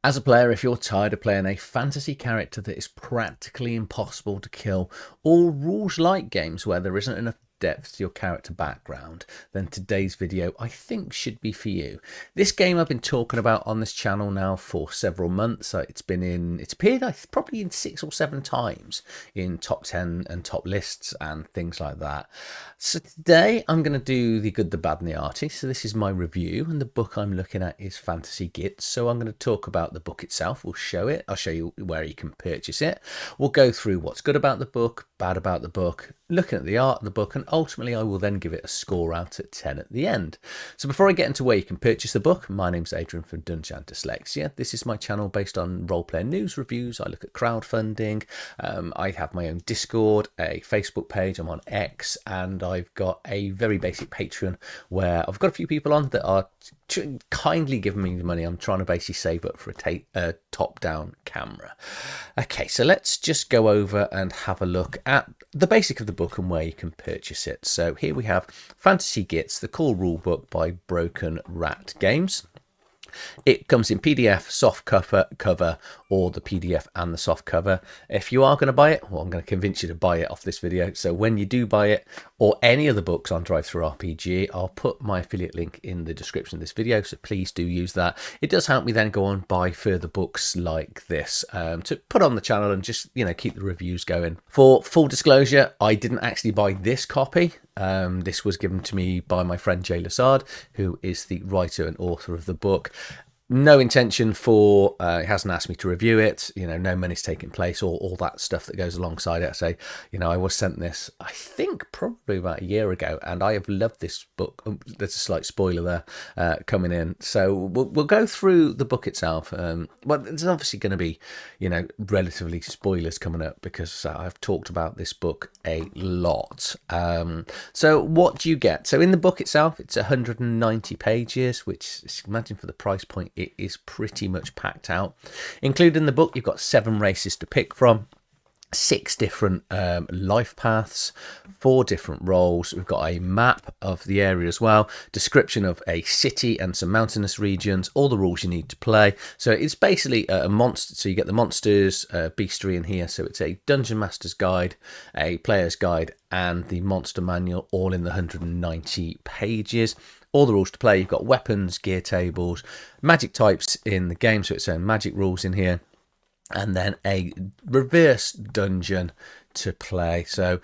As a player, if you're tired of playing a fantasy character that is practically impossible to kill, or rules-like games where there isn't enough depth to your character background, then today's video I think should be for you. This game I've been talking about on this channel now for several months. It's appeared probably in 6 or 7 times in top 10 and top lists and things like that. So today I'm going to do the good, the bad and the arty. So this is my review, and the book I'm looking at is Fantasy Gits. So I'm going to talk about the book itself. I'll show you where you can purchase it. We'll go through what's good about the book, bad about the book, looking at the art of the book, and ultimately I will then give it a score out at 10 at the end. So before I get into where you can purchase the book, my name's Adrian from Dungeon and Dyslexia. This is my channel based on role-playing news reviews. I look at crowdfunding. I have my own Discord, a Facebook page, I'm on X, and I've got a very basic Patreon where I've got a few people on that are kindly giving me the money. I'm trying to basically save up for a top-down camera. Okay, so let's just go over and have a look at the basic of the book and where you can purchase it. So here we have Fantasy Gits, the core rule book by Broken Rat Games. It comes in PDF, soft cover, or the PDF and the soft cover. If you are going to buy it, well, I'm going to convince you to buy it off this video. So when you do buy it, or any of the books on DrivethruRPG, I'll put my affiliate link in the description of this video, so please do use that. It does help me then go on buy further books like this to put on the channel and just, keep the reviews going. For full disclosure, I didn't actually buy this copy. This was given to me by my friend Jay Lasarde, who is the writer and author of the book. No intention for, he hasn't asked me to review it, no money's taking place, or all that stuff that goes alongside it. I say, I was sent this, I think probably about a year ago, and I have loved this book. There's a slight spoiler there coming in. So we'll go through the book itself. Well, there's obviously going to be, relatively spoilers coming up because I've talked about this book a lot. So what do you get? So in the book itself, it's 190 pages, which, imagine for the price point, it is pretty much packed out. Included in the book, you've got 7 races to pick from, 6 different life paths, 4 different roles. We've got a map of the area as well, description of a city and some mountainous regions, all the rules you need to play. So it's basically a monster. So you get the monsters, bestiary in here. So it's a dungeon master's guide, a player's guide, and the monster manual, all in the 190 pages. All the rules to play. You've got weapons, gear tables, magic types in the game, so it's own magic rules in here, and then a reverse dungeon to play. So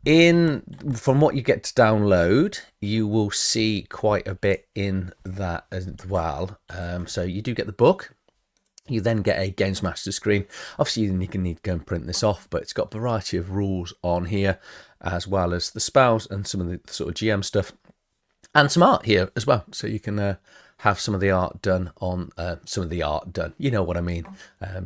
from what you get to download, you will see quite a bit in that as well. So you do get the book. You then get a Games Master screen. Obviously, you can need to go and print this off, but it's got a variety of rules on here, as well as the spells and some of the sort of GM stuff. And some art here as well, so you can have some of the art done on you know what I mean.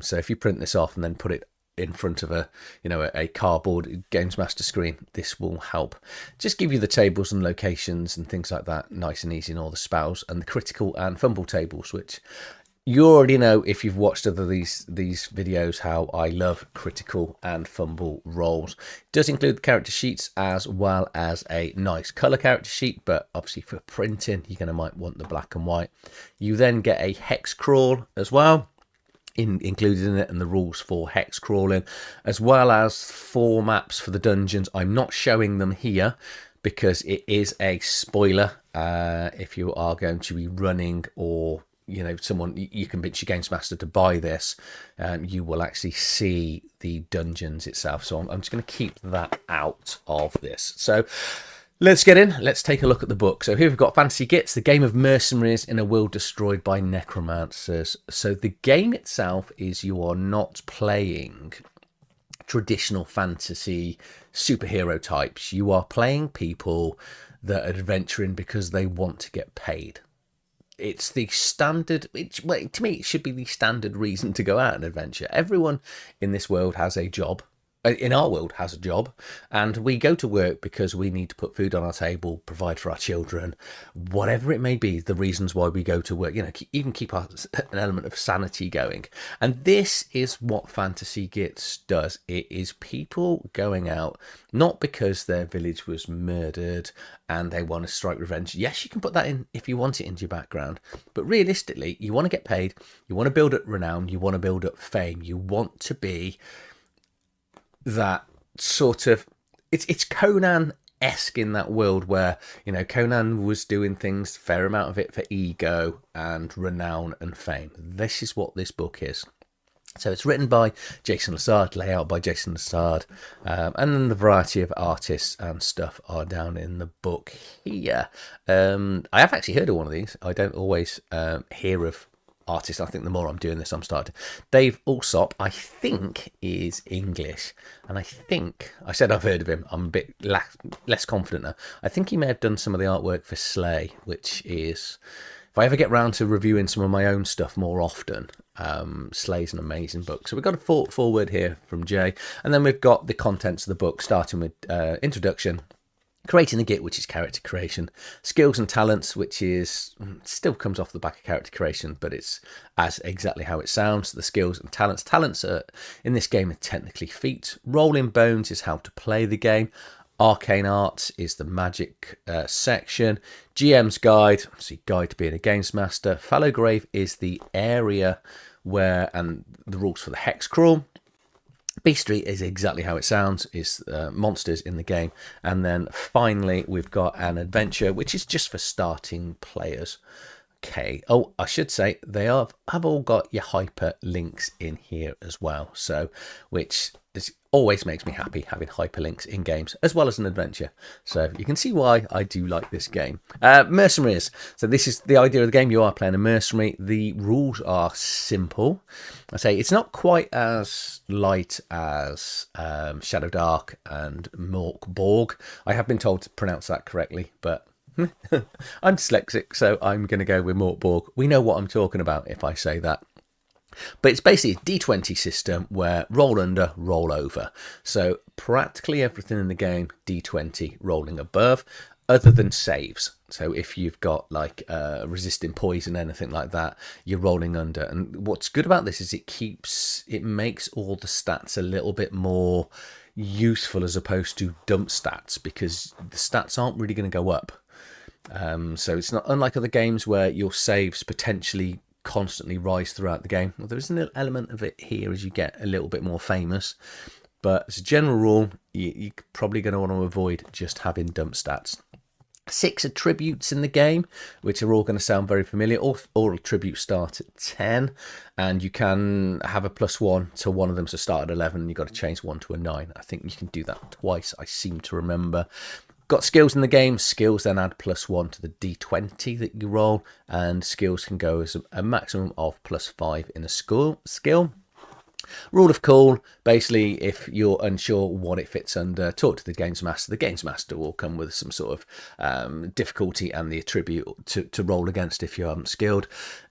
So if you print this off and then put it in front of a cardboard Games Master screen, this will help just give you the tables and locations and things like that nice and easy, and all the spells and the critical and fumble tables, which you already know if you've watched other these videos how I love critical and fumble rolls. It does include the character sheets as well as a nice colour character sheet, but obviously for printing you're might want the black and white. You then get a hex crawl as well included in it, and the rules for hex crawling, as well as 4 maps for the dungeons. I'm not showing them here because it is a spoiler if you are going to be running, or someone, you convince your Games Master to buy this, you will actually see the dungeons itself. So I'm just going to keep that out of this. So let's get in. Let's take a look at the book. So here we've got Fantasy Gits, the game of mercenaries in a world destroyed by necromancers. So the game itself is, you are not playing traditional fantasy superhero types. You are playing people that are adventuring because they want to get paid. It's the standard, to me, it should be the standard reason to go out and adventure. Everyone in this world has a job. in our world has a job, and we go to work because we need to put food on our table, provide for our children, whatever it may be, the reasons why we go to work, even keep an element of sanity going. And this is what Fantasy Gits does. It is people going out not because their village was murdered and they want to strike revenge. Yes, you can put that in if you want it into your background, but realistically, you want to get paid, you want to build up renown, you want to build up fame, you want to be that sort of, it's Conan-esque in that world where, Conan was doing things, fair amount of it for ego and renown and fame. This is what this book is. So it's written by Jason Lasarde, layout by Jason Lasarde, and then the variety of artists and stuff are down in the book here. I have actually heard of one of these. I don't always hear of artist. I think the more I'm doing this, I'm starting. Dave Alsop, I think, is English, and I said I've heard of him. I'm a bit less confident now. I think he may have done some of the artwork for Slay, which is, if I ever get round to reviewing some of my own stuff more often, Slay's an amazing book. So we've got a foreword here from Jay, and then we've got the contents of the book, starting with introduction, creating the Git, which is character creation, skills and talents, which is still comes off the back of character creation, but it's as exactly how it sounds. The skills and talents. Talents are, in this game, are technically feats. Rolling Bones is how to play the game. Arcane Arts is the magic section. GM's Guide, obviously guide to being a games master. Fallow Grave is the area where, and the rules for the hex crawl. Beastry is exactly how it sounds, is monsters in the game. And then finally, we've got an adventure, which is just for starting players. Okay. Oh, I should say they have all got your hyperlinks in here as well. So, which always makes me happy having hyperlinks in games as well as an adventure. So you can see why I do like this game. Mercenaries. So this is the idea of the game. You are playing a mercenary. The rules are simple. I say it's not quite as light as Shadow Dark and Mork Borg. I have been told to pronounce that correctly, but I'm dyslexic, so I'm going to go with Mort Borg. We know what I'm talking about if I say that. But it's basically a D20 system where roll under, roll over. So practically everything in the game, D20 rolling above, other than saves. So if you've got like resisting poison, anything like that, you're rolling under. And what's good about this is it makes all the stats a little bit more useful as opposed to dump stats, because the stats aren't really going to go up. So it's not unlike other games where your saves potentially constantly rise throughout the game. Well, there's an element of it here as you get a little bit more famous, but as a general rule, you're probably going to want to avoid just having dump stats. 6 attributes in the game, which are all going to sound very familiar. All attributes start at 10, and you can have a +1 to one of them, so start at 11, and you've got to change one to a 9. I think you can do that twice, I seem to remember. Got skills in the game. Skills then add +1 to the D20 that you roll, and skills can go as a maximum of +5 in a skill. Rule of cool, basically, if you're unsure what it fits under, talk to the games master. The games master will come with some sort of difficulty and the attribute to roll against if you aren't skilled.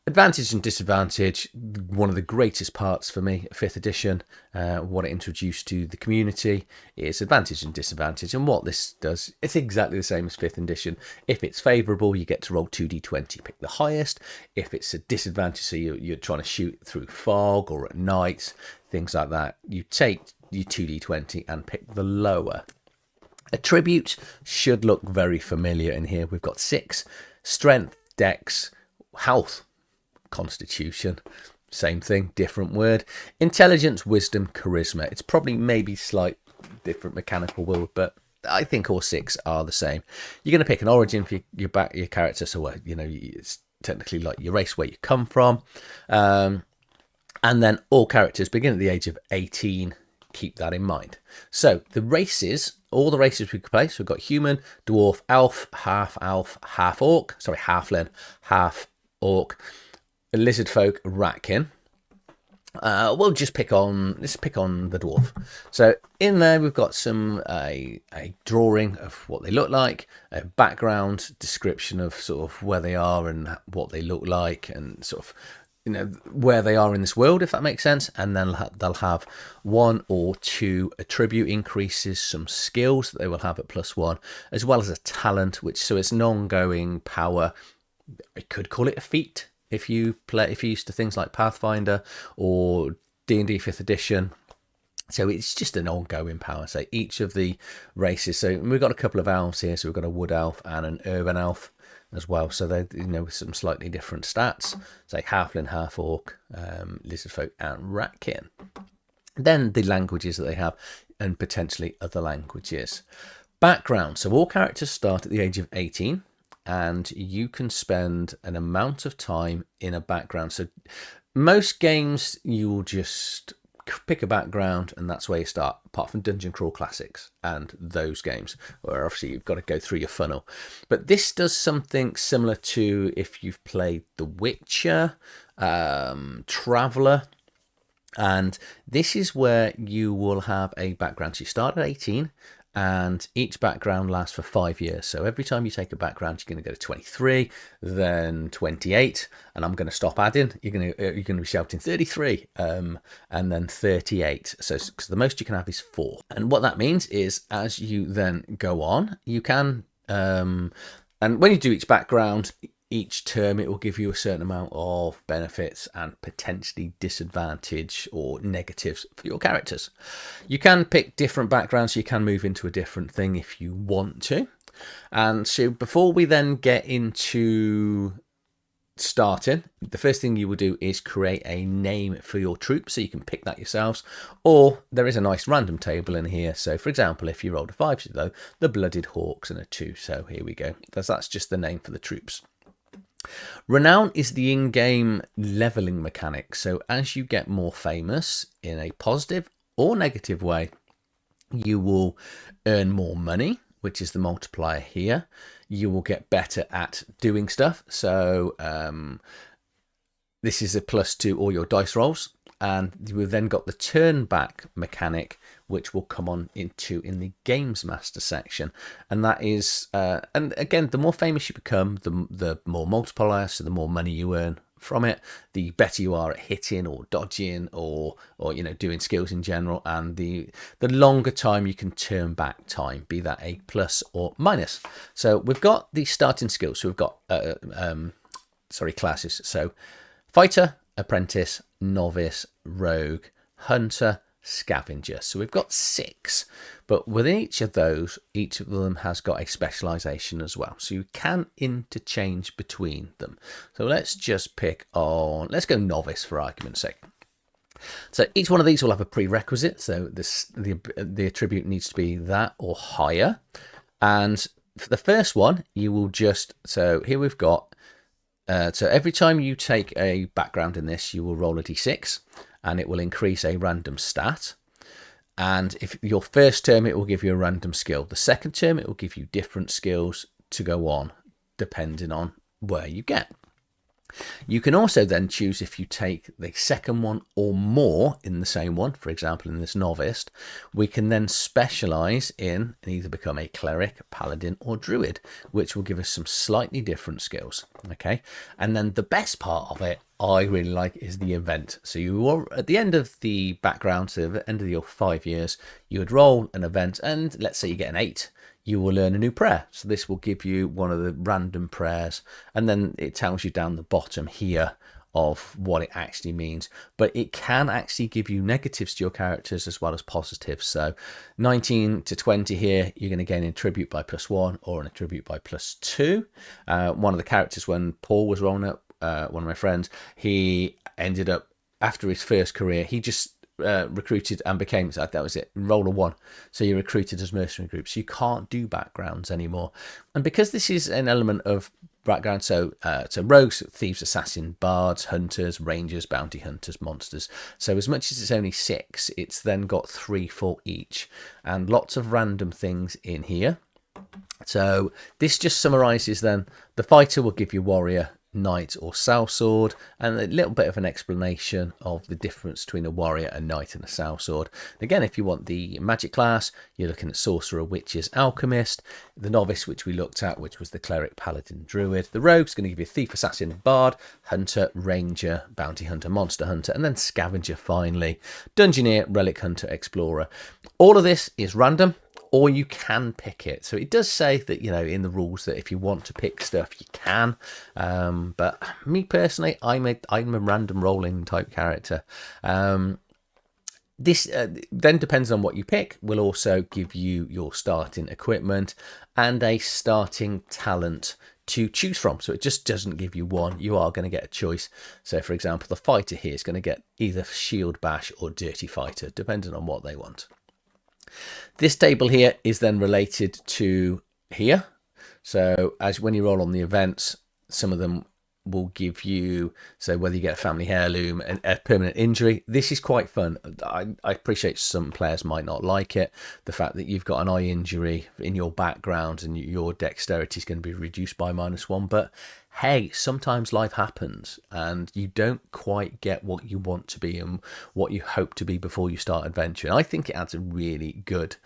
Advantage and disadvantage, one of the greatest parts for me, 5th edition, what it introduced to the community is advantage and disadvantage. And what this does, it's exactly the same as 5th edition. If it's favourable, you get to roll 2d20, pick the highest. If it's a disadvantage, so you're trying to shoot through fog or at night, things like that, you take your 2d20 and pick the lower. Attribute should look very familiar in here. We've got 6, strength, dex, health, constitution, same thing, different word, intelligence, wisdom, charisma. It's probably maybe slight different mechanical will, but I think all 6 are the same. You're going to pick an origin for your character, so it's technically like your race, where you come from, and then all characters begin at the age of 18. Keep that in mind. So the races, all the races we could play, so we've got human, dwarf, elf, half orc, sorry, halfling, half orc, lizard folk, ratkin. We'll just pick on the dwarf. So in there we've got some a drawing of what they look like, a background description of sort of where they are and what they look like, and sort of where they are in this world, if that makes sense, and then they'll have 1 or 2 attribute increases, some skills that they will have at +1, as well as a talent, so it's an ongoing power. I could call it a feat if you used to things like Pathfinder or D&D 5th edition. So it's just an ongoing power. So each of the races, so we've got a couple of elves here, so we've got a wood elf and an urban elf as well, so they with some slightly different stats, say halfling, half orc, lizard folk and ratkin. Then the languages that they have, and potentially other languages. Background, so all characters start at the age of 18, and you can spend an amount of time in a background. So most games you will just pick a background and that's where you start, apart from Dungeon Crawl Classics and those games where obviously you've got to go through your funnel. But this does something similar to if you've played The Witcher, Traveller, and this is where you will have a background. So you start at 18 and each background lasts for 5 years. So every time you take a background, you're going to go to 23, then 28, and I'm going to stop adding. You're going to be shouting 33, and then 38. So because the most you can have is 4. And what that means is, as you then go on, you can, and when you do each background, each term it will give you a certain amount of benefits and potentially disadvantage or negatives for your characters. You can pick different backgrounds, so you can move into a different thing if you want to. And so before we then get into starting, the first thing you will do is create a name for your troop, so you can pick that yourselves, or there is a nice random table in here. So for example, if you rolled a 5, though, the Blooded Hawks and a 2, so here we go. That's just the name for the troops. Renown is the in-game leveling mechanic. So as you get more famous in a positive or negative way, you will earn more money, which is the multiplier here. You will get better at doing stuff. So this is a +2 all your dice rolls. And we've then got the turn back mechanic, which will come on into in the Games Master section. And that is, and again, the more famous you become, the more multiplier, so the more money you earn from it, the better you are at hitting or dodging or doing skills in general, and the longer time you can turn back time, be that a plus or minus. So we've got the starting skills. So we've got classes. So fighter, apprentice, novice, rogue, hunter, scavenger. So we've got 6, but within each of them has got a specialization as well, so you can interchange between them. So let's just let's go novice for argument's sake. So each one of these will have a prerequisite, so the attribute needs to be that or higher. And for the first one, you will so here we've got, so every time you take a background in this, you will roll a d6 and it will increase a random stat. And if your first term, it will give you a random skill. The second term, it will give you different skills to go on, depending on where you get. You can also then choose if you take the second one or more in the same one. For example, in this novice, we can then specialize in and either become a cleric, paladin, or druid, which will give us some slightly different skills. Okay, and then the best part of it, I really like, is the event. So you are at the end of the background, so at the end of your 5 years, you would roll an event, and let's say you get an 8. You will learn a new prayer. So this will give you one of the random prayers, and then it tells you down the bottom here of what it actually means. But it can actually give you negatives to your characters as well as positives. So 19 to 20 here, you're going to gain an attribute by +1 or an attribute by +2. One of the characters, when Paul was rolling up, one of my friends, he ended up, after his first career, he just recruited and became, that was it, roll a 1, so you're recruited as mercenary groups. You can't do backgrounds anymore. And because this is an element of background, so rogues, thieves, assassin, bards, hunters, rangers, bounty hunters, monsters, so as much as it's only 6, it's then got 3 for each, and lots of random things in here. So this just summarizes then: the fighter will give you warrior, knight or sellsword, and a little bit of an explanation of the difference between a warrior, a knight, and a sellsword. Again, if you want the magic class, you're looking at sorcerer, witches, alchemist, the novice, which we looked at, which was the cleric, paladin, druid. The rogue's going to give you thief, assassin, bard, hunter, ranger, bounty hunter, monster hunter, and then scavenger finally, dungeoneer, relic hunter, explorer. All of this is random, or you can pick it. So it does say that, you know, in the rules that if you want to pick stuff, you can. But me personally, I'm a random rolling type character. This then depends on what you pick, will also give you your starting equipment and a starting talent to choose from. So it just doesn't give you one. You are going to get a choice. So for example, the fighter here is going to get either shield bash or dirty fighter, depending on what they want. This table here is then related to here. So as when you roll on the events, some of them will give you, so whether you get a family heirloom and a permanent injury. This is quite fun. I appreciate some players might not like it, the fact that you've got an eye injury in your background and your dexterity is going to be reduced by -1, but hey, sometimes life happens and you don't quite get what you want to be and what you hope to be before you start adventuring. I think it adds a really good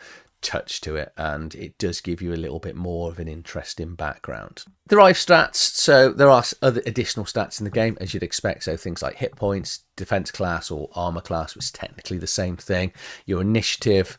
touch to it, and it does give you a little bit more of an interesting background. Derive stats, so there are other additional stats in the game as you'd expect, so things like hit points, defense class or armor class, which is technically the same thing, your initiative,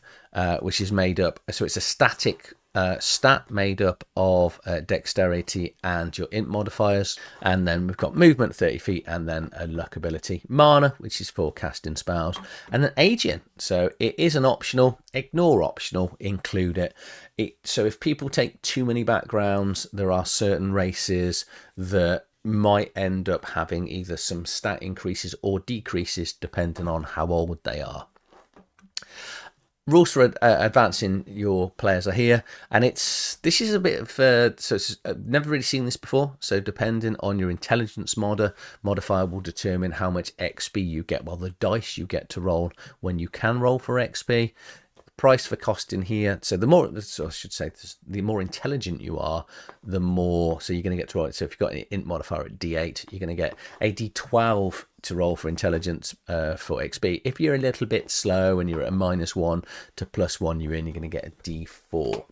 which is made up, so it's a static stat made up of dexterity and your int modifiers, and then we've got movement 30 feet and then a luck ability, mana, which is for casting spells, and then aging, so it is an optional, ignore optional, include it. So if people take too many backgrounds, there are certain races that might end up having either some stat increases or decreases depending on how old they are. Rules for advancing your players are here, and this is a bit of so it's, I've never really seen this before. So depending on your intelligence modifier will determine how much XP you get, well, the dice you get to roll when you can roll for XP. Price for costing here, so the more, so I should say, the more intelligent you are, the more, so you're going to get to roll. So if you've got an int modifier at D8, you're going to get a D12 to roll for intelligence for XP. If you're a little bit slow and you're at a -1 to +1, you're going to get a D4.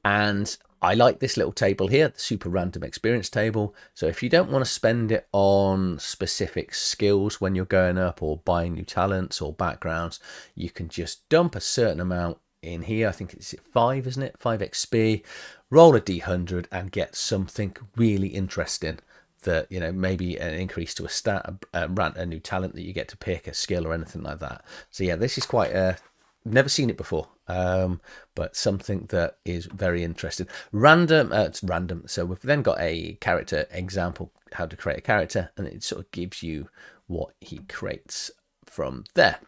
And I like this little table here, the super random experience table. So if you don't want to spend it on specific skills when you're going up or buying new talents or backgrounds, you can just dump a certain amount in here. I think it's 5, isn't it? 5 XP, roll a D100 and get something really interesting that, you know, maybe an increase to a stat, a new talent that you get to pick, a skill or anything like that. So yeah, this is quite never seen it before, but something that is very interesting. It's random, so we've then got a character example, how to create a character, and it sort of gives you what he creates from there.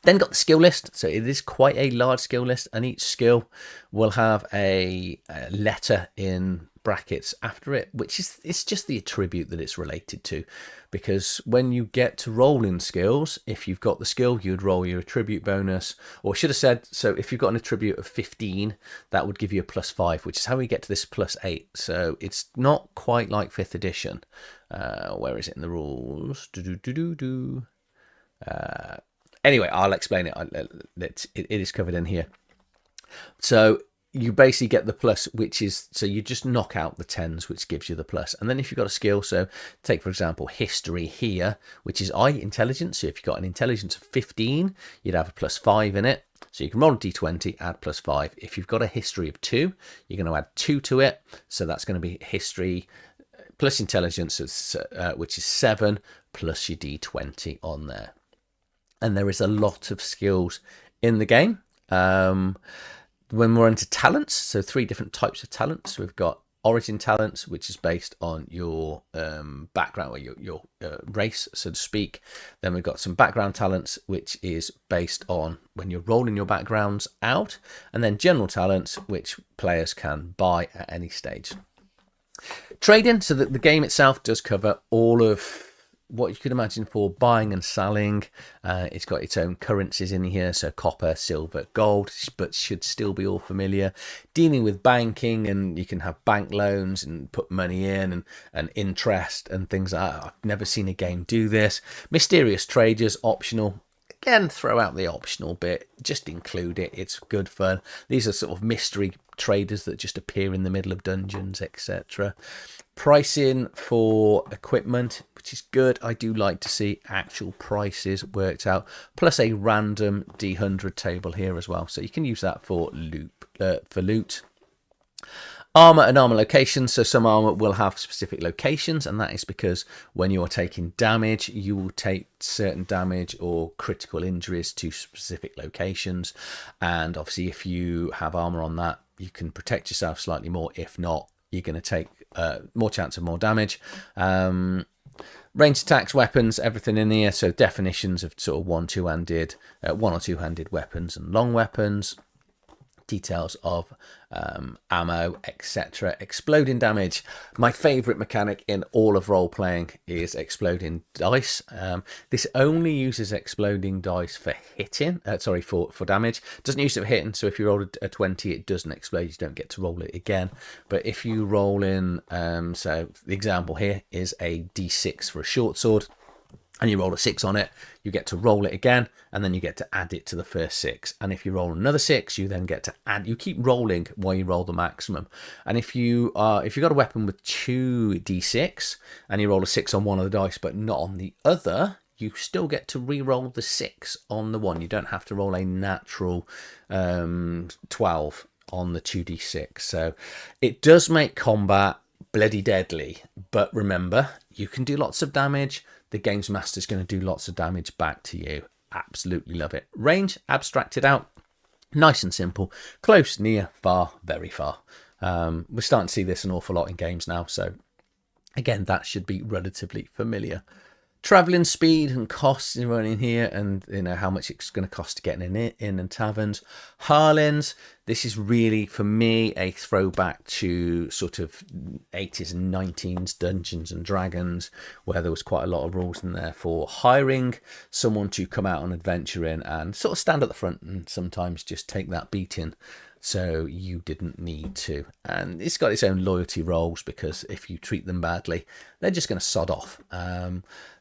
Then got the skill list, so it is quite a large skill list, and each skill will have a letter in brackets after it, which is, it's just the attribute that it's related to, because when you get to rolling skills, if you've got the skill, you'd roll your attribute bonus, or I should have said, so if you've got an attribute of 15, that would give you a +5, which is how we get to this +8. So it's not quite like 5th edition. Where is it in the rules? Anyway, I'll explain it. It is covered in here. So you basically get the plus, which is, so you just knock out the 10s, which gives you the plus. And then if you've got a skill, so take, for example, history here, which is intelligence. So if you've got an intelligence of 15, you'd have a +5 in it. So you can roll a d20, add +5. If you've got a history of 2, you're going to add 2 to it. So that's going to be history plus intelligence, which is 7, plus your d20 on there. And there is a lot of skills in the game. When we're into talents, so 3 different types of talents. We've got origin talents, which is based on your background or your race, so to speak. Then we've got some background talents, which is based on when you're rolling your backgrounds out. And then general talents, which players can buy at any stage. Trading, so that the game itself does cover all of what you could imagine for buying and selling. It's got its own currencies in here, so copper, silver, gold, but should still be all familiar. Dealing with banking, and you can have bank loans and put money in and interest and things like that. I've never seen a game do this. Mysterious traders, optional. Again, throw out the optional bit, just include it. It's good fun. These are sort of mystery traders that just appear in the middle of dungeons, etc. Pricing for equipment, which is good. I do like to see actual prices worked out, plus a random D100 table here as well, so you can use that for loot. Armor and armor locations. So some armor will have specific locations, and that is because when you're taking damage, you will take certain damage or critical injuries to specific locations. And obviously, if you have armor on that, you can protect yourself slightly more. If not, you're going to take more chance of more damage. Ranged attacks, weapons, everything in here. So definitions of sort of one or two-handed weapons and long weapons. Details of ammo, etc. Exploding damage. My favourite mechanic in all of role-playing is exploding dice. This only uses exploding dice for hitting, for damage. Doesn't use it for hitting, so if you roll a 20, it doesn't explode. You don't get to roll it again. But if you roll in, so the example here is a D6 for a short sword, and you roll a 6 on it, you get to roll it again, and then you get to add it to the first 6. And if you roll another 6, you then get to add. You keep rolling while you roll the maximum. And if you've got a weapon with 2 d6 and you roll a 6 on one of the dice but not on the other, you still get to re-roll the 6 on the one. You don't have to roll a natural 12 on the 2d6. So it does make combat bloody deadly, but remember, you can do lots of damage. The games master's going to do lots of damage back to you. Absolutely love it. Range, abstracted out, nice and simple. Close, near, far, very far. We're starting to see this an awful lot in games now, so again, that should be relatively familiar. Travelling speed and costs in running here, and how much it's going to cost to get in taverns. Harlins, this is really for me a throwback to sort of 80s and 90s Dungeons and Dragons, where there was quite a lot of rules in there for hiring someone to come out on adventure in and sort of stand at the front and sometimes just take that beating. So you didn't need to. And it's got its own loyalty roles, because if you treat them badly, they're just going to sod off.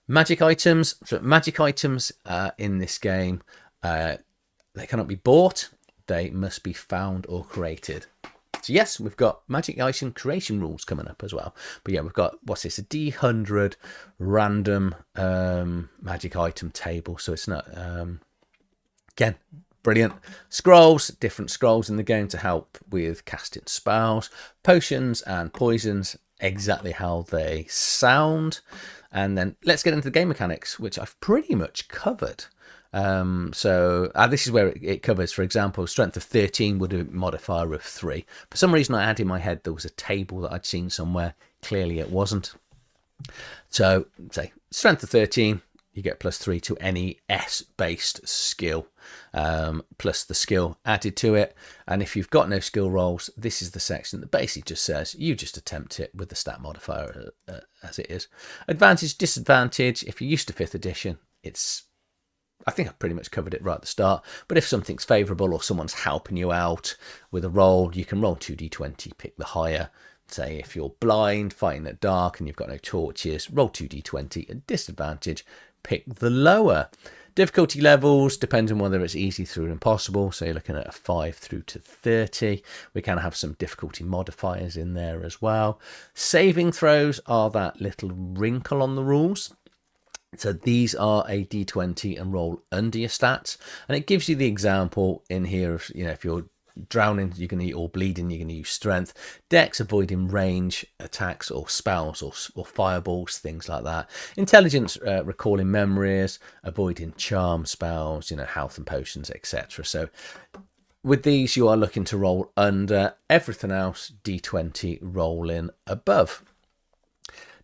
Magic items. So magic items in this game, they cannot be bought. They must be found or created. So yes, we've got magic item creation rules coming up as well. But yeah, we've got, what's this, a D100 random magic item table. So it's not, again, brilliant. Scrolls, different scrolls in the game to help with casting spells. Potions and poisons, exactly how they sound. And then let's get into the game mechanics, which I've pretty much covered. So this is where it covers, for example, strength of 13 would have a modifier of 3. For some reason I had in my head there was a table that I'd seen somewhere. Clearly it wasn't. So say strength of 13, you get +3 to any S-based skill, plus the skill added to it. And if you've got no skill rolls, this is the section that basically just says you just attempt it with the stat modifier as it is. Advantage, disadvantage. If you're used to 5th edition, I think I've pretty much covered it right at the start. But if something's favourable or someone's helping you out with a roll, you can roll 2d20, pick the higher. Say if you're blind, fighting at dark, and you've got no torches, roll 2d20. At disadvantage, pick the lower. Difficulty levels depends on whether it's easy through impossible. So you're looking at a 5 through to 30. We can have some difficulty modifiers in there as well. Saving throws are that little wrinkle on the rules. So these are a d20 and roll under your stats. And it gives you the example in here of, if you're drowning, you're going to or bleeding, you're going to use strength. Dex, avoiding range attacks or spells or fireballs, things like that. Intelligence, recalling memories, avoiding charm spells, health and potions, etc. So with these, you are looking to roll under. Everything else, d20, rolling above.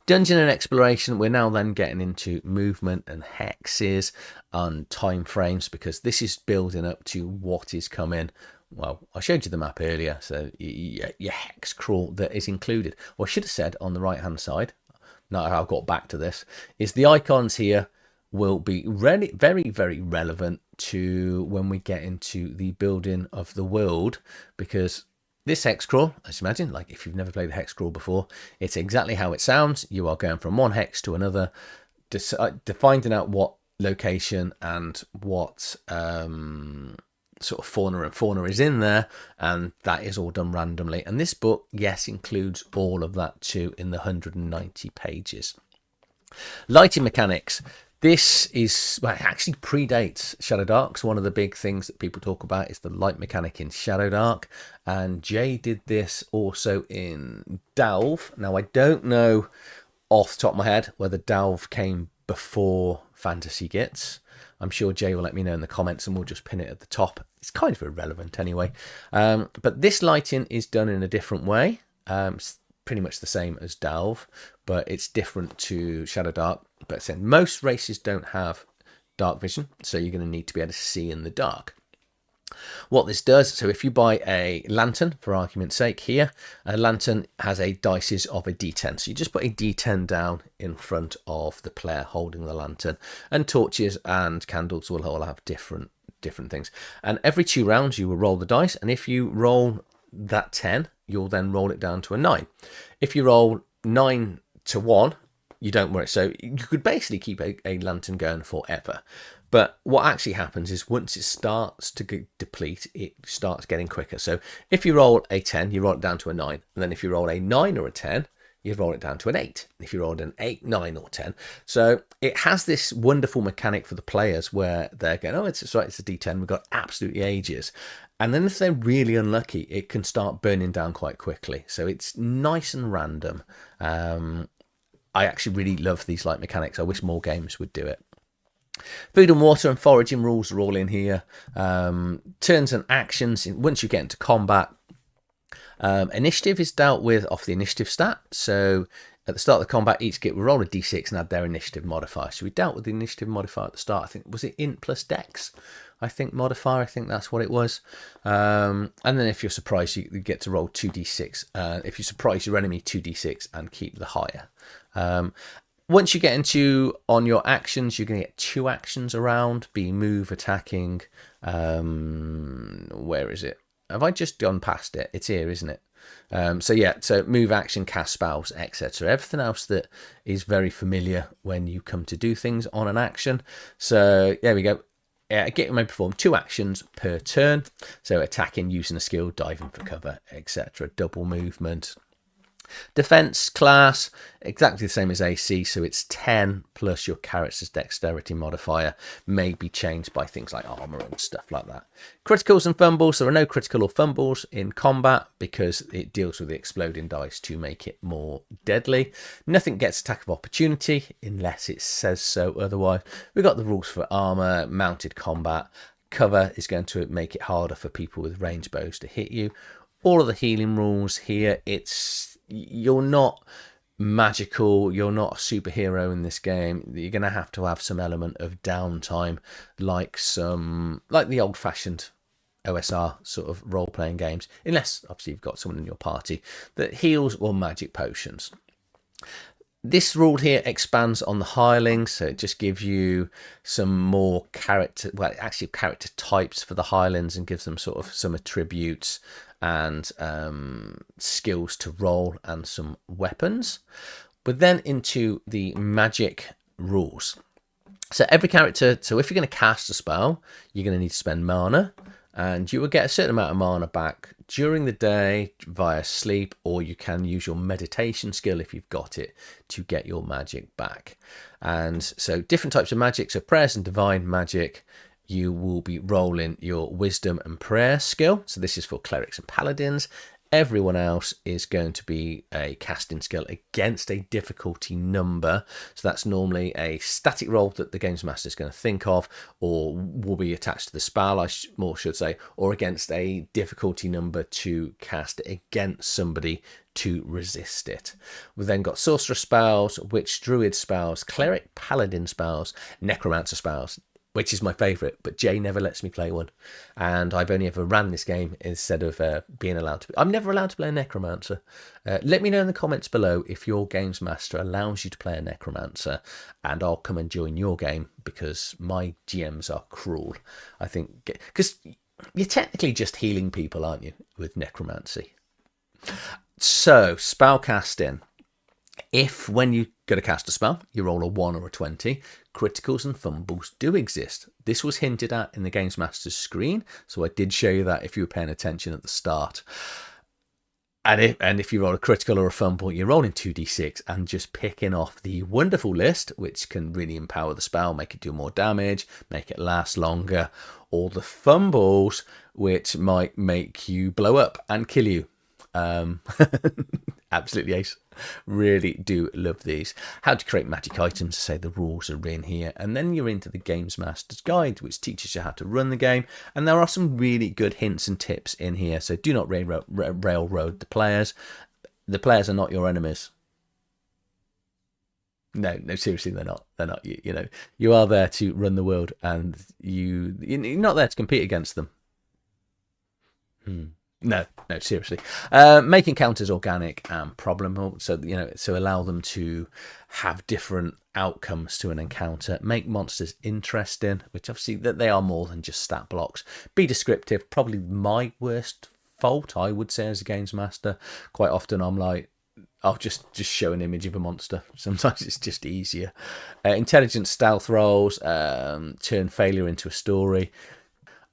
Dungeon and exploration, we're now then getting into movement and hexes and time frames, because this is building up to what is coming. Well, I showed you the map earlier, so your hex crawl that is included. Or I should have said on the right hand side, now I've got back to this, is the icons here will be really very, very relevant to when we get into the building of the world, because this hex crawl, as you imagine, like if you've never played a hex crawl before, it's exactly how it sounds. You are going from one hex to another, finding out what location and what sort of fauna is in there, and that is all done randomly. And this book, yes, includes all of that too in the 190 pages. Lighting mechanics. This is, well, it actually predates Shadow Dark. So one of the big things that people talk about is the light mechanic in Shadow Dark. And Jay did this also in Delve. Now, I don't know off the top of my head whether Delve came before Fantasy Gits. I'm sure Jay will let me know in the comments and we'll just pin it at the top. It's kind of irrelevant anyway. But this lighting is done in a different way. It's pretty much the same as Delve, but it's different to Shadow Dark. But saying most races don't have dark vision, so you're going to need to be able to see in the dark. What this does, so if you buy a lantern, for argument's sake here, a lantern has a dices of a d10. So you just put a d10 down in front of the player holding the lantern, and torches and candles will all have different things. And every 2 rounds you will roll the dice, and if you roll that 10, you'll then roll it down to a 9. If you roll 9 to 1, you don't worry. So you could basically keep a lantern going forever. But what actually happens is once it starts to deplete, it starts getting quicker. So if you roll a 10, you roll it down to a 9. And then if you roll a 9 or a 10, you roll it down to an 8. If you rolled an 8, 9 or 10. So it has this wonderful mechanic for the players where they're going, oh, it's right, it's a D10. We've got absolutely ages. And then if they're really unlucky, it can start burning down quite quickly. So it's nice and random. I actually really love these light mechanics. I wish more games would do it. Food and water and foraging rules are all in here. Turns and actions, once you get into combat. Initiative is dealt with off the initiative stat. So at the start of the combat, each git will roll a d6 and add their initiative modifier. So we dealt with the initiative modifier at the start. I think, was it int plus dex? I think modifier, I think that's what it was. And then if you're surprised, you get to roll 2d6. If you surprise your enemy, 2d6 and keep the higher. Once you get into on your actions, you're going to get 2 actions around, be move, attacking. Where is it? Have I just gone past it? It's here, isn't it? So yeah, so move, action, cast spells, etc. Everything else that is very familiar when you come to do things on an action. So there we go. Get may perform 2 actions per turn. So attacking, using a skill, diving for cover, etc. Double movement. Defense class, exactly the same as AC, so it's 10 plus your character's dexterity modifier, may be changed by things like armor and stuff like that. Criticals and fumbles, there are no critical or fumbles in combat because it deals with the exploding dice to make it more deadly. Nothing gets attack of opportunity unless it says so otherwise. We've got the rules for armor, mounted combat. Cover is going to make it harder for people with range bows to hit you. All of the healing rules here, you're not magical, you're not a superhero in this game. You're going to have some element of downtime, like the old-fashioned OSR sort of role-playing games, unless obviously you've got someone in your party that heals or magic potions. This rule here expands on the hirelings, so it just gives you some more character types for the hirelings and gives them sort of some attributes and skills to roll and some weapons. But then into the magic rules. So every character, so if you're going to cast a spell, you're going to need to spend mana, and you will get a certain amount of mana back during the day via sleep, or you can use your meditation skill if you've got it to get your magic back. And so different types of magic, so prayers and divine magic, you will be rolling your wisdom and prayer skill. So this is for clerics and paladins. Everyone else is going to be a casting skill against a difficulty number. So that's normally a static roll that the games master is going to think of, or will be attached to the spell, I should say, or against a difficulty number to cast against somebody to resist it. We've then got sorcerer spells, witch, druid spells, cleric, paladin spells, necromancer spells. which is my favourite, but Jay never lets me play one. And I've only ever ran this game instead of being allowed to. I'm never allowed to play a necromancer. Let me know in the comments below if your games master allows you to play a necromancer, and I'll come and join your game, because my GMs are cruel. I think, because you're technically just healing people, aren't you, with necromancy? So, spellcasting. If, when you go to cast a spell, you roll a 1 or a 20, criticals and fumbles do exist. This was hinted at in the Games Master's screen, so I did show you that if you were paying attention at the start. And if you roll a critical or a fumble, you're rolling 2d6 and just picking off the wonderful list, which can really empower the spell, make it do more damage, make it last longer, or the fumbles, which might make you blow up and kill you. Absolutely ace. Really do love these. How to create magic items, say the rules are in here, and then you're into the Games Master's Guide, which teaches you how to run the game, and there are some really good hints and tips in here. So do not railroad the players. The players are not your enemies. No, seriously, they're not. They're not. You know, you are there to run the world, and you're not there to compete against them. No, seriously. Make encounters organic and problemable, so so allow them to have different outcomes to an encounter. Make monsters interesting, which obviously that they are more than just stat blocks. Be descriptive. Probably my worst fault, I would say, as a games master. Quite often I'm like, I'll just show an image of a monster. Sometimes it's just easier. Intelligent stealth rolls, turn failure into a story.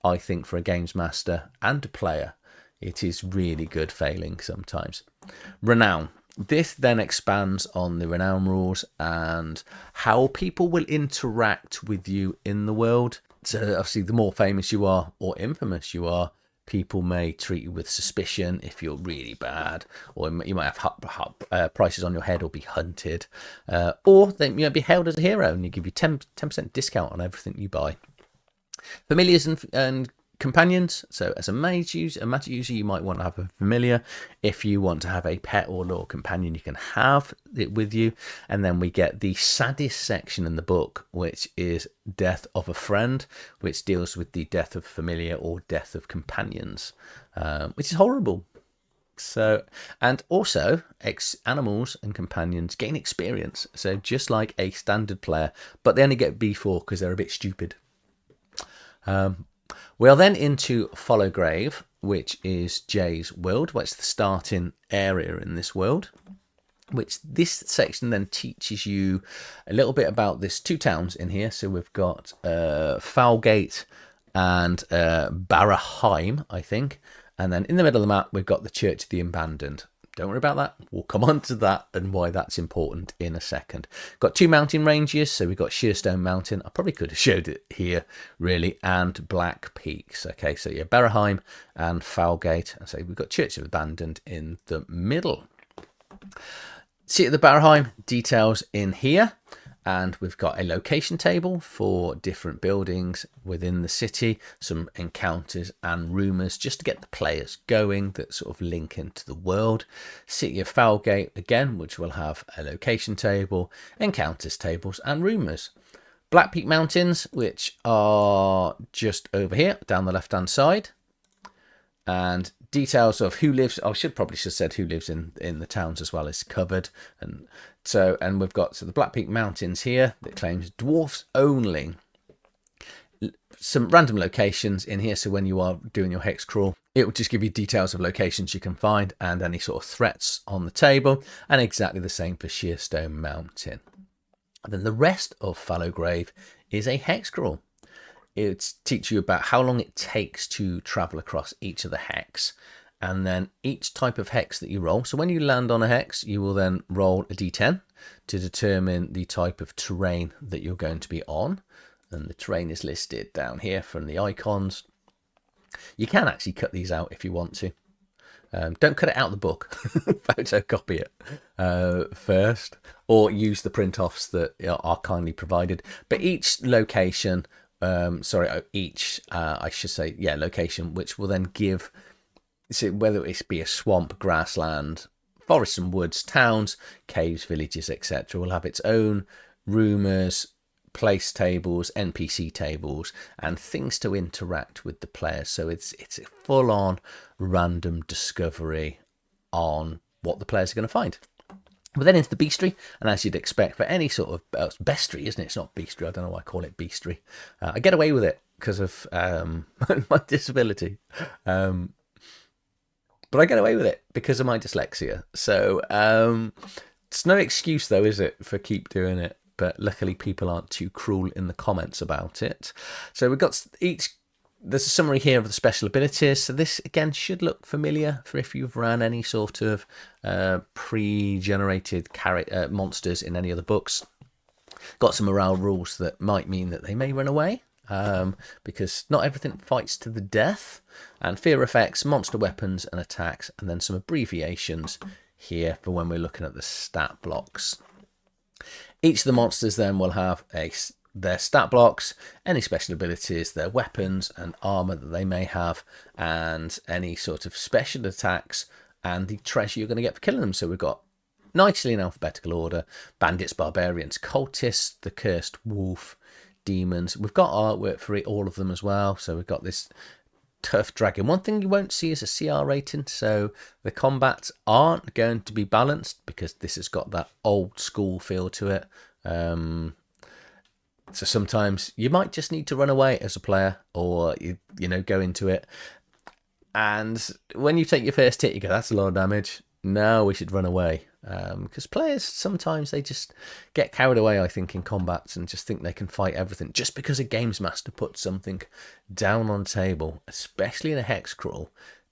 I think for a games master and a player, it is really good failing sometimes. Renown. This then expands on the renown rules and how people will interact with you in the world. So obviously the more famous you are or infamous you are, people may treat you with suspicion if you're really bad, or you might have prices on your head or be hunted, or they might be hailed as a hero and you give you 10% discount on everything you buy. Familiars and companions. So as a magic user, you might want to have a familiar. If you want to have a pet or lore companion, you can have it with you. And then we get the saddest section in the book, which is death of a friend, which deals with the death of familiar or death of companions, which is horrible. So, and also animals and companions gain experience. So just like a standard player, but they only get B4 because they're a bit stupid. We are then into Follow Grave, which is Jay's world, which is the starting area in this world, which this section then teaches you a little bit about this 2 towns in here. So we've got Foulgate and Barraheim, I think. And then in the middle of the map, we've got the Church of the Abandoned. Don't worry about that. We'll come on to that and why that's important in a second. Got 2 mountain ranges. So we've got Sheerstone Mountain. I probably could have showed it here, really. And Black Peaks. Okay, so yeah, Barraheim and Foulgate. And so we've got Church of Abandoned in the middle. See at the Barraheim details in here. And we've got a location table for different buildings within the city, some encounters and rumours just to get the players going that sort of link into the world. City of Foulgate again, which will have a location table, encounters tables and rumours. Black Peak Mountains, which are just over here down the left hand side. And details of who lives, I should probably have said who lives in the towns as well, is covered. And we've got the Black Peak Mountains here that claims dwarfs only. Some random locations in here, so when you are doing your hex crawl, it will just give you details of locations you can find and any sort of threats on the table, and exactly the same for Sheerstone Mountain. And then the rest of Fallow Grave is a hex crawl. It teaches you about how long it takes to travel across each of the hex, and then each type of hex that you roll. So when you land on a hex, you will then roll a d10 to determine the type of terrain that you're going to be on. And the terrain is listed down here from the icons. You can actually cut these out if you want to. Don't cut it out of the book. Photocopy it first, or use the print-offs that are kindly provided. But each location, I should say, location, which will then give, so whether it be a swamp, grassland, forests and woods, towns, caves, villages, etc., will have its own rumours, place tables, NPC tables, and things to interact with the players. So it's a full-on random discovery on what the players are going to find. But then into the bestiary, and as you'd expect for any sort of it's bestiary, isn't it? It's not bestiary. I don't know why I call it bestiary. I get away with it because of my disability, but I get away with it because of my dyslexia. So it's no excuse, though, is it, for keep doing it? But luckily, people aren't too cruel in the comments about it. So we've got there's a summary here of the special abilities. So this, again, should look familiar for if you've ran any sort of pre-generated monsters in any other books. Got some morale rules that might mean that they may run away, because not everything fights to the death. And fear effects, monster weapons and attacks, and then some abbreviations here for when we're looking at the stat blocks. Each of the monsters then will have their stat blocks, any special abilities, their weapons and armor that they may have, and any sort of special attacks and the treasure you're going to get for killing them. So we've got, nicely in alphabetical order, bandits, barbarians, cultists, the cursed wolf, demons. We've got artwork for all of them as well. So we've got this tough dragon. One thing you won't see is a CR rating, so the combats aren't going to be balanced because this has got that old school feel to it. So sometimes you might just need to run away as a player, or you go into it, and when you take your first hit, you go, "That's a lot of damage. Now we should run away." Because players sometimes they just get carried away, I think, in combats and just think they can fight everything. Just because a games master puts something down on table, especially in a hex crawl,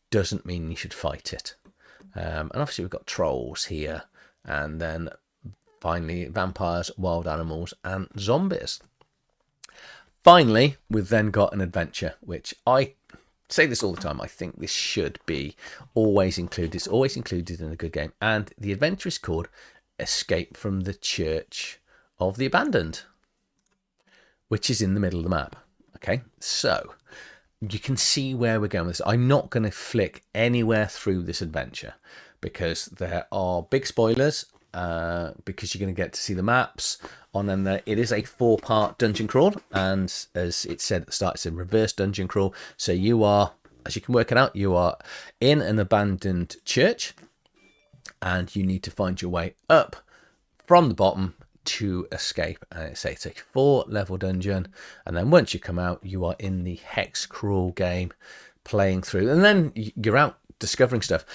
doesn't mean you should fight it. And obviously we've got trolls here, and then finally vampires, wild animals, and zombies. Finally, we've then got an adventure, which I say this all the time. I think this should be always included. It's always included in a good game. And the adventure is called Escape from the Church of the Abandoned, which is in the middle of the map. Okay, so you can see where we're going with this. I'm not going to flick anywhere through this adventure because there are big spoilers, because you're going to get to see the maps on them. There, it is a 4-part dungeon crawl, and as it said at the start, it's a reverse dungeon crawl. So you are, as you can work it out, you are in an abandoned church, and you need to find your way up from the bottom to escape. And it's a 4-level dungeon, and then once you come out, you are in the hex crawl game, playing through, and then you're out discovering stuff.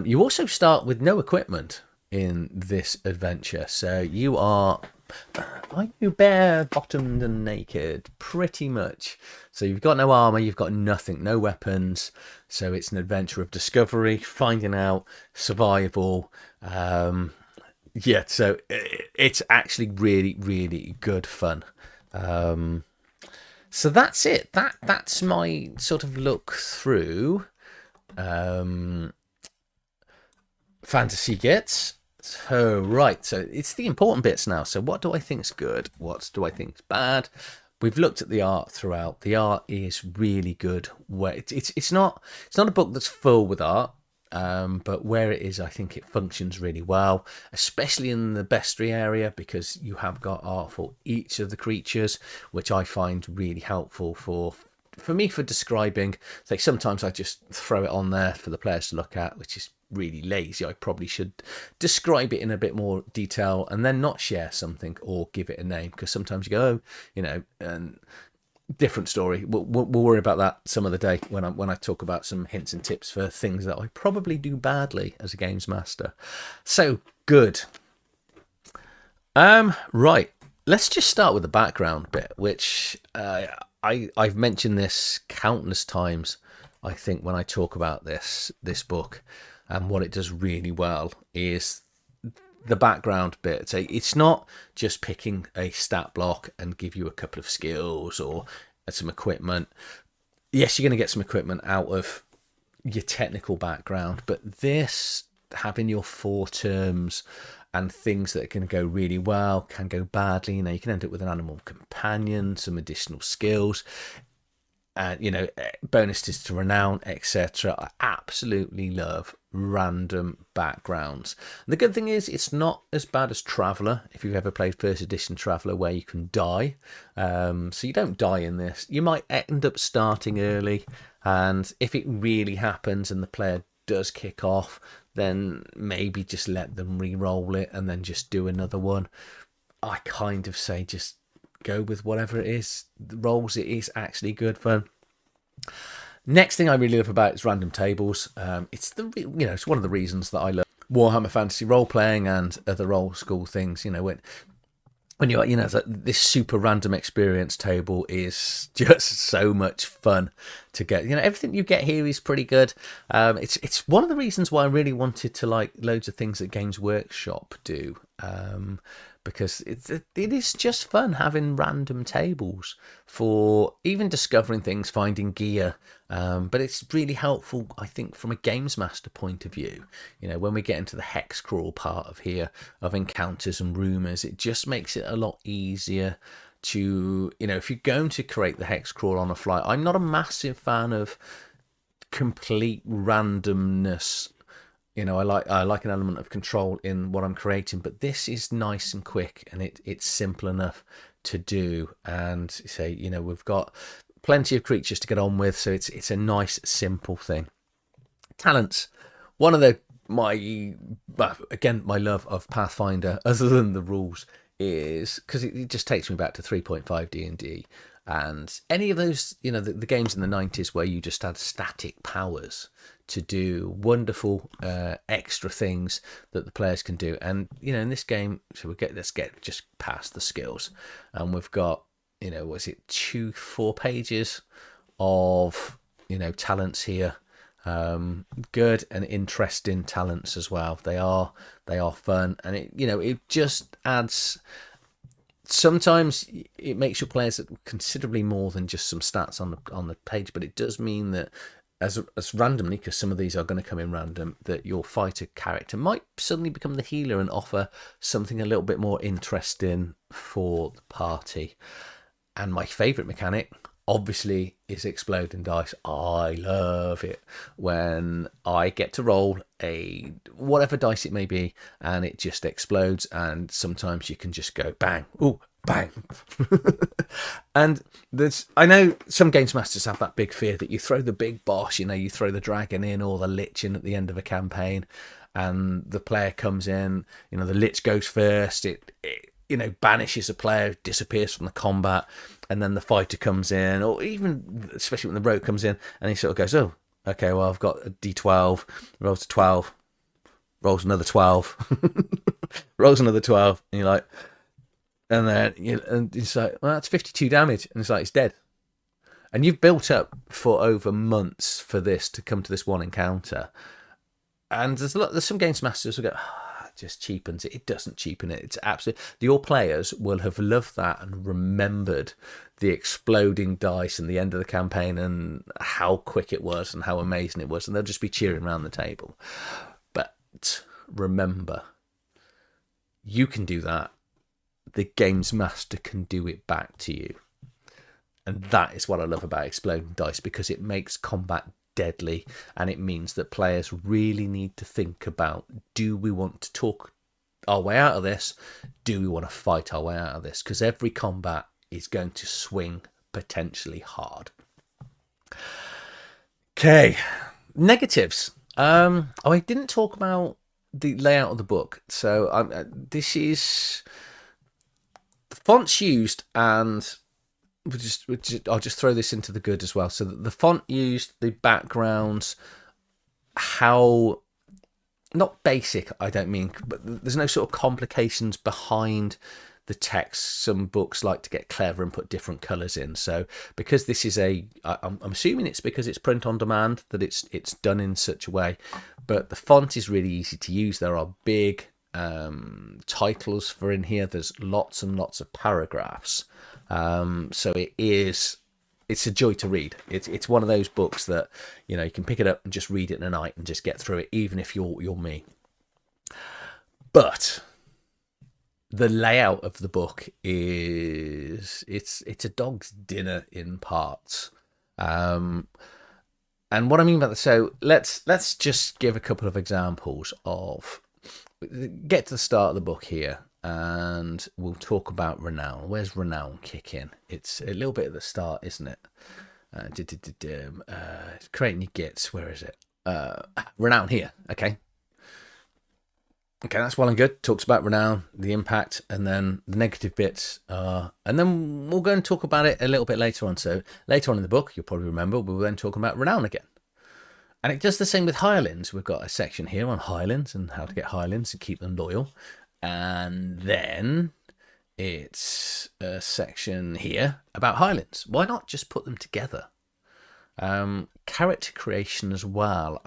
You also start with no equipment in this adventure, so you are bare bottomed and naked pretty much. So you've got no armor, you've got nothing, no weapons. So it's an adventure of discovery, finding out, survival. So it's actually really, really good fun. So that's it. That's my sort of look through Fantasy Gits. So, right, so it's the important bits now. So what do I think is good? What do I think is bad? We've looked at the art throughout. The art is really good. Where it's not a book that's full with art, but where it is, I think it functions really well, especially in the bestiary area, because you have got art for each of the creatures, which I find really helpful for me for describing. Like sometimes I just throw it on there for the players to look at, which is really lazy. I probably should describe it in a bit more detail and then not share something or give it a name, because sometimes you go, and different story. We'll worry about that some other day when I talk about some hints and tips for things that I probably do badly as a games master. So good. Right, let's just start with the background bit, which I've mentioned this countless times, I think, when I talk about this book. And what it does really well is the background bit. It's not just picking a stat block and give you a couple of skills or some equipment. Yes, you're going to get some equipment out of your technical background, but this, having your 4 terms and things that are going to go really well, can go badly. You can end up with an animal companion, some additional skills, and bonuses to renown, etc. I absolutely love random backgrounds. And the good thing is it's not as bad as Traveller, if you've ever played first edition Traveller, where you can die. So you don't die in this. You might end up starting early, and if it really happens and the player does kick off, then maybe just let them re-roll it and then just do another one. I kind of say just go with whatever it is. The rolls, it is actually good fun. Next thing I really love about is random tables. It's it's one of the reasons that I love Warhammer Fantasy role playing and other old school things. When you're, this super random experience table is just so much fun to get. Everything you get here is pretty good. It's one of the reasons why I really wanted to like loads of things that Games Workshop do. Because it is just fun having random tables for even discovering things, finding gear. But it's really helpful, I think, from a games master point of view. When we get into the hex crawl part of here, of encounters and rumours, it just makes it a lot easier to, if you're going to create the hex crawl on a fly. I'm not a massive fan of complete randomness. I like an element of control in what I'm creating, but this is nice and quick, and it's simple enough to do. And say, we've got plenty of creatures to get on with, so it's a nice simple thing. Talents, one of my love of Pathfinder, other than the rules, is because it just takes me back to 3.5 D&D. And any of those, the games in the 90s where you just had static powers to do wonderful extra things that the players can do. And, in this game, so let's get just past the skills. And we've got, 4 pages of, talents here. Good and interesting talents as well. They are fun. And it just adds... Sometimes it makes your players considerably more than just some stats on the page, but it does mean that as randomly, because some of these are going to come in random, that your fighter character might suddenly become the healer and offer something a little bit more interesting for the party. And my favourite mechanic, obviously, is exploding dice. I love it when I get to roll a whatever dice it may be, and it just explodes. And sometimes you can just go bang, ooh, bang. And I know some games masters have that big fear that you throw the big boss, you throw the dragon in or the lich in at the end of a campaign, and the player comes in, the lich goes first. It banishes a player, disappears from the combat, and then the fighter comes in, or even especially when the rogue comes in, and he sort of goes, oh, okay, well, I've got a D12, rolls a 12, rolls another 12, rolls another 12, and you're like, and then and it's like, well, that's 52 damage, and it's like, it's dead. And you've built up for over months for this to come to this one encounter. And there's some games masters who go, just cheapens it. It doesn't cheapen it. It's absolutely... Your players will have loved that and remembered the exploding dice and the end of the campaign and how quick it was and how amazing it was. And they'll just be cheering around the table. But remember, you can do that. The games master can do it back to you. And that is what I love about exploding dice, because it makes combat deadly, and it means that players really need to think about, do we want to talk our way out of this? Do we want to fight our way out of this? Because every combat is going to swing potentially hard. Okay, negatives. I didn't talk about the layout of the book, so this is the fonts used, and I'll just throw this into the good as well. So the font used, the backgrounds, how not basic, I don't mean, but there's no sort of complications behind the text. Some books like to get clever and put different colours in. So because this is I'm assuming it's because it's print on demand that it's done in such a way. But the font is really easy to use. There are big titles for in here. There's lots and lots of paragraphs. So it's a joy to read. It's one of those books that, you can pick it up and just read it in a night and just get through it, even if you're me. But the layout of the book it's a dog's dinner in parts. And what I mean by that, so let's just give a couple of examples of, get to the start of the book here, and we'll talk about renown. Where's renown kick in? It's a little bit at the start, isn't it? Creating your gits. Where is it? Renown here. Okay, that's well and good. Talks about renown, the impact, and then the negative bits. And then we'll go and talk about it a little bit later on. So later on in the book, you'll probably remember, we'll then talk about renown again. And it does the same with hirelings. We've got a section here on hirelings and how to get hirelings and keep them loyal. And then it's a section here about hirelings. Why not just put them together? Character creation as well.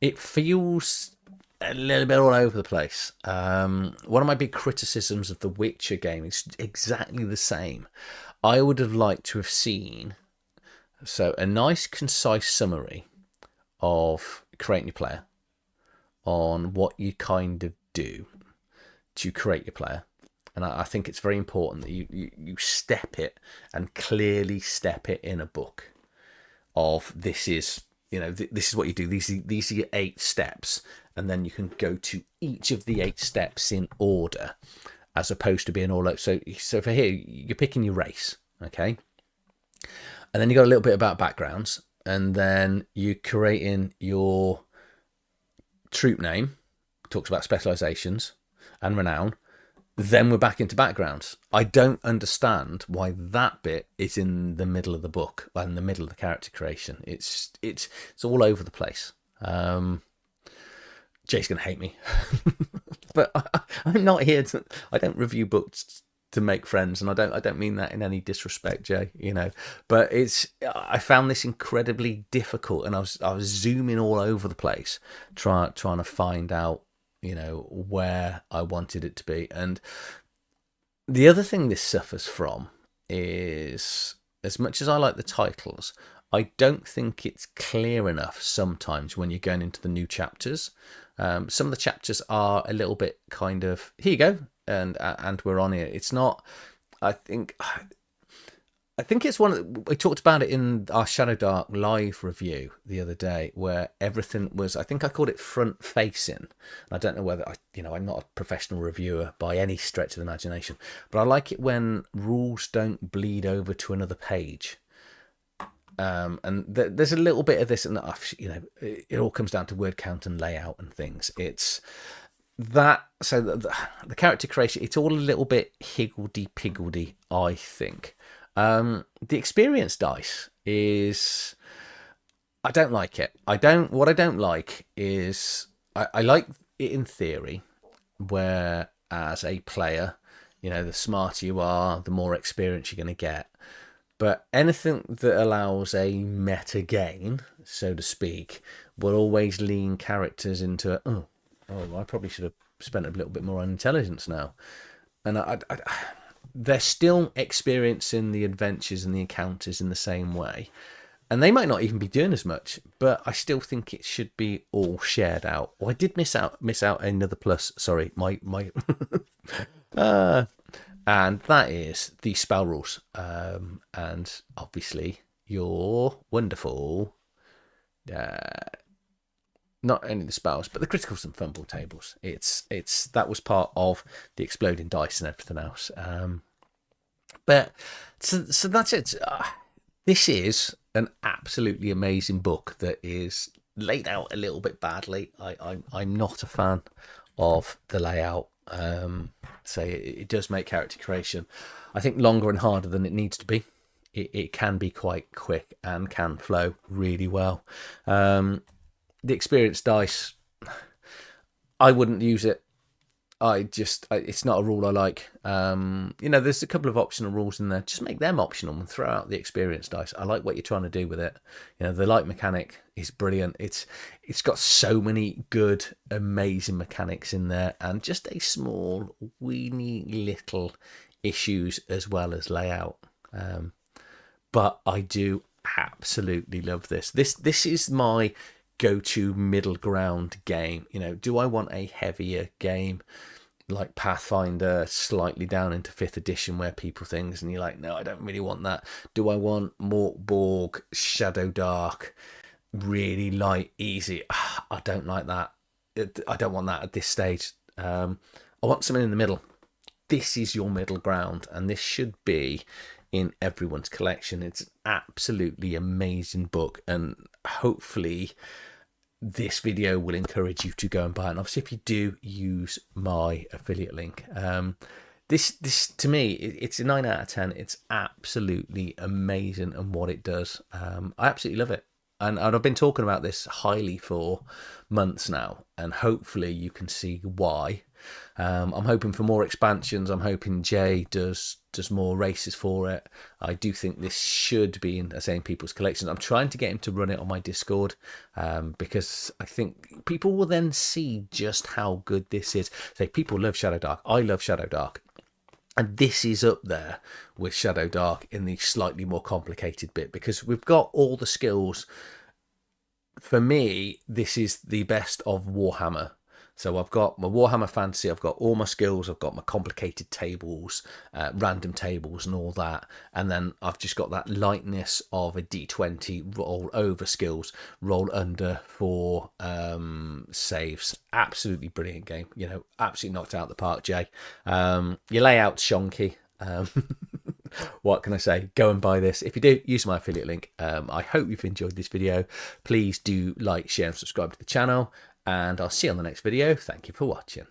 It feels a little bit all over the place. One of my big criticisms of the Witcher game is exactly the same. I would have liked to have seen a nice concise summary of creating your player, on what you kind of do to create your player. And I think it's very important that you step it and clearly step it in a book of, this is, this is what you do. These are your 8 steps. And then you can go to each of the 8 steps in order, as opposed to being all out. So for here, you're picking your race, okay? And then you got a little bit about backgrounds, and then you creating your troop name, talks about specializations and renown. Then we're back into backgrounds. I don't understand why that bit is in the middle of the book, in the middle of the character creation. It's all over the place. Jay's gonna hate me, but I'm not here to. I don't review books to make friends, and I don't mean that in any disrespect, Jay. But I found this incredibly difficult, and I was zooming all over the place, trying to find out, where I wanted it to be. And the other thing this suffers from is, as much as I like the titles, I don't think it's clear enough sometimes when you're going into the new chapters. Some of the chapters are a little bit kind of, here you go, and we're on here. It's not, I think it's one of we talked about it in our Shadow Dark live review the other day, where everything was, I think I called it front facing. I don't know whether I'm not a professional reviewer by any stretch of the imagination, but I like it when rules don't bleed over to another page. And there's a little bit of this, and it all comes down to word count and layout and things. It's that, so the character creation, it's all a little bit higgledy-piggledy, I think. The experience dice is, I don't like it. What I don't like is, I like it in theory, where as a player, the smarter you are, the more experience you're going to get. But anything that allows a meta game, so to speak, will always lean characters into, I probably should have spent a little bit more on intelligence now. And they're still experiencing the adventures and the encounters in the same way. And they might not even be doing as much, but I still think it should be all shared out. Oh, I did miss out another plus. Sorry, my and that is the spell rules. And obviously your wonderful, not only the spells, but the criticals and fumble tables. That was part of the exploding dice and everything else. But so that's it. This is an absolutely amazing book that is laid out a little bit badly. I'm not a fan of the layout. So it does make character creation, I think, longer and harder than it needs to be. It can be quite quick and can flow really well. The experience dice, I wouldn't use it. It's not a rule I like. There's a couple of optional rules in there. Just make them optional and throw out the experience dice. I like what you're trying to do with it. The light mechanic is brilliant. It's got so many good, amazing mechanics in there, and just a small, weeny little issues as well as layout. But I do absolutely love this. This is my go-to middle ground game. Do I want a heavier game like Pathfinder, slightly down into 5th edition, where people things and you're like, no, I don't really want that? Do I want Morkborg, Shadow Dark, really light, easy. I don't like that. I don't want that at this stage. I want something in the middle. This is your middle ground, and this should be in everyone's collection. It's an absolutely amazing book, and hopefully this video will encourage you to go and buy it. And obviously, if you do, use my affiliate link. This to me, it's a 9 out of 10. It's absolutely amazing, and what it does, I absolutely love it. And I've been talking about this highly for months now, and hopefully you can see why. I'm hoping for more expansions. I'm hoping Jay does more races for it. I do think this should be in the same people's collections. I'm trying to get him to run it on my Discord, because I think people will then see just how good this is. So people love Shadow Dark. I love Shadow Dark. And this is up there with Shadow Dark in the slightly more complicated bit, because we've got all the skills. For me, this is the best of Warhammer. So I've got my Warhammer Fantasy, I've got all my skills, I've got my complicated tables, random tables and all that. And then I've just got that lightness of a D20 roll over skills, roll under for saves. Absolutely brilliant game. You know, absolutely knocked out the park, Jay. Your layout's shonky. What can I say? Go and buy this. If you do, use my affiliate link. I hope you've enjoyed this video. Please do like, share and subscribe to the channel, and I'll see you on the next video. Thank you for watching.